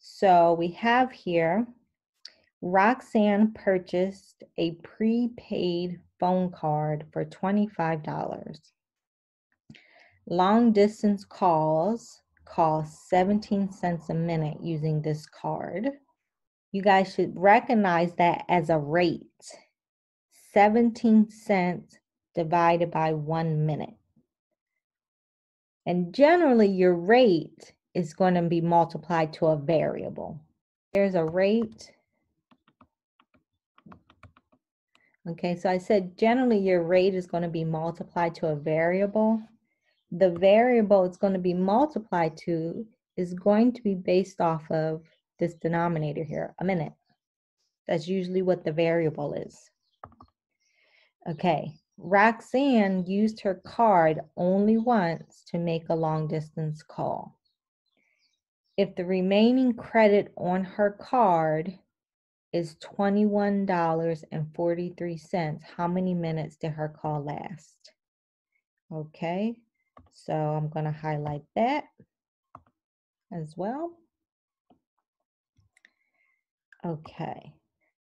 So we have here, Roxanne purchased a prepaid phone card for $25. Long distance calls cost 17 cents a minute using this card. You guys should recognize that as a rate. 17 cents divided by 1 minute. And generally your rate is going to be multiplied to a variable. There's a rate. Okay, so I said generally your rate is going to be multiplied to a variable. The variable it's going to be multiplied to is going to be based off of this denominator here, a minute. That's usually what the variable is. Okay, Roxanne used her card only once to make a long distance call. If the remaining credit on her card is $21.43, how many minutes did her call last? Okay, so I'm going to highlight that as well. Okay,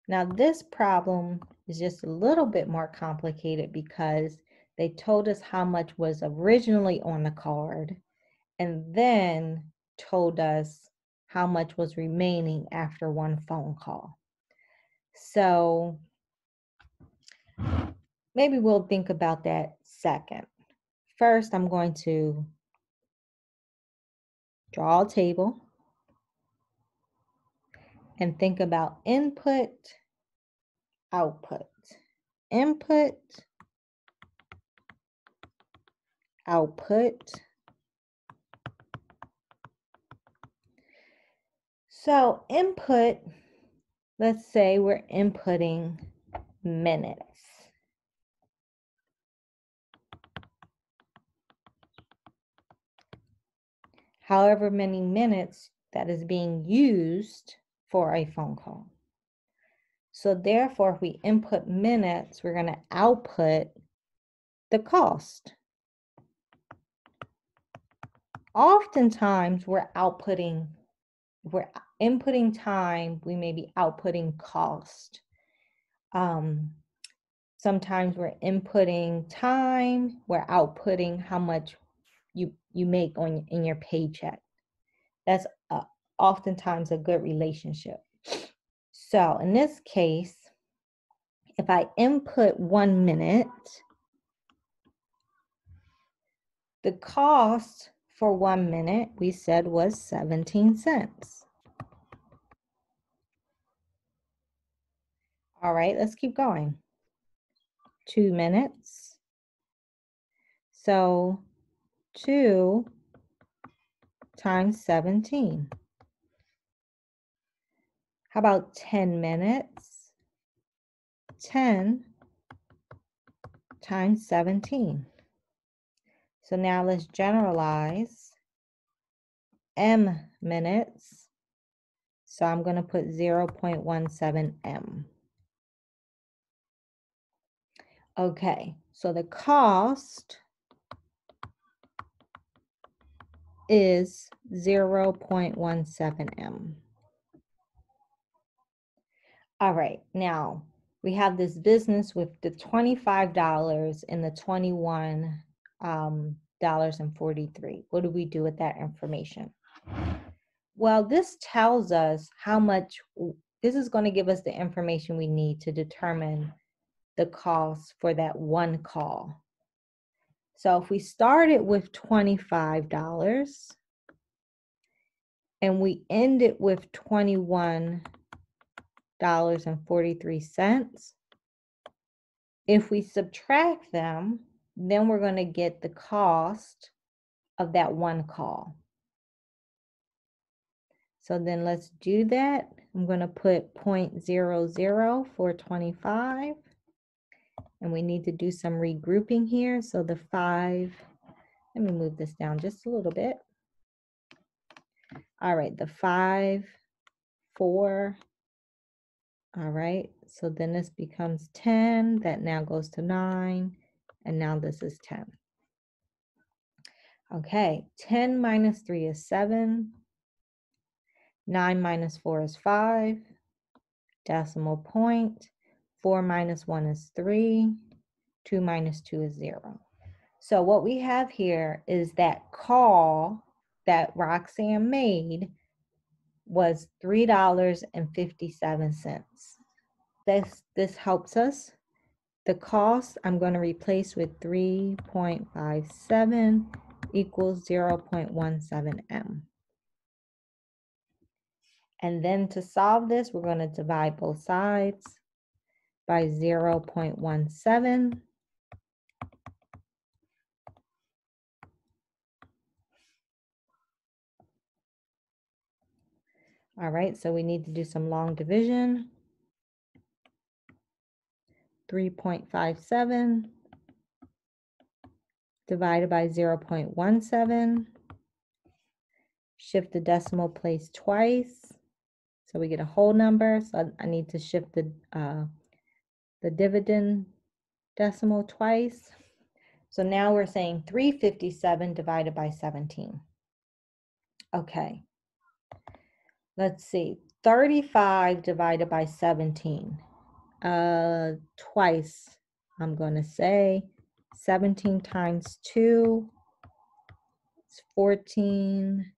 now this problem is just a little bit more complicated because they told us how much was originally on the card and then told us how much was remaining after one phone call. So maybe we'll think about that second. First, I'm going to draw a table and think about input, output, input, output. So input, let's say we're inputting minutes. However many minutes that is being used for a phone call. So therefore, if we input minutes, we're going to output the cost. Oftentimes, we're inputting time, we may be outputting cost. Sometimes we're inputting time, we're outputting how much you make in your paycheck. That's oftentimes a good relationship. So in this case, if I input 1 minute, the cost for 1 minute we said was 17 cents. All right, let's keep going. 2 minutes. So 2 times 17. How about 10 minutes? 10 times 17. So now let's generalize. M minutes. So I'm going to put 0.17 M. Okay, so the cost is 0.17 M. All right, now we have this business with the $25 and the $21.43. What do we do with that information? Well, this tells us how much, this is going to give us the information we need to determine the cost for that one call. So if we started with $25 and we ended with $21.43, if we subtract them, then we're going to get the cost of that one call. So then let's do that. I'm going to put 0.00 for 25. And we need to do some regrouping here. So the 5, let me move this down just a little bit. All right, the 5, 4. All right, so then this becomes 10. That now goes to 9. And now this is 10. Okay, 10 minus 3 is 7. 9 minus 4 is 5. Decimal point. 4 minus 1 is 3. 2 minus 2 is 0. So what we have here is that call that Roxanne made was $3.57. This helps us. The cost I'm going to replace with 3.57 equals 0.17 M. And then to solve this, we're going to divide both sides by 0.17. All right, so we need to do some long division. 3.57 divided by 0.17. Shift the decimal place twice, so we get a whole number. So I need to shift the dividend decimal twice. So now we're saying 357 divided by 17. Okay, let's see. 35 divided by 17. Twice, I'm going to say 17 times 2 is 14.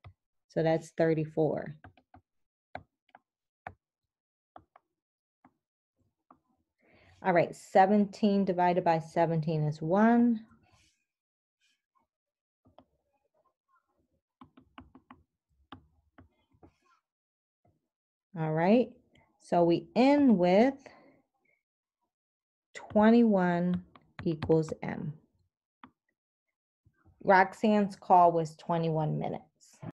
So that's 34. All right, 17 divided by 17 is 1. All right, so we end with 21 equals M. Roxanne's call was 21 minutes.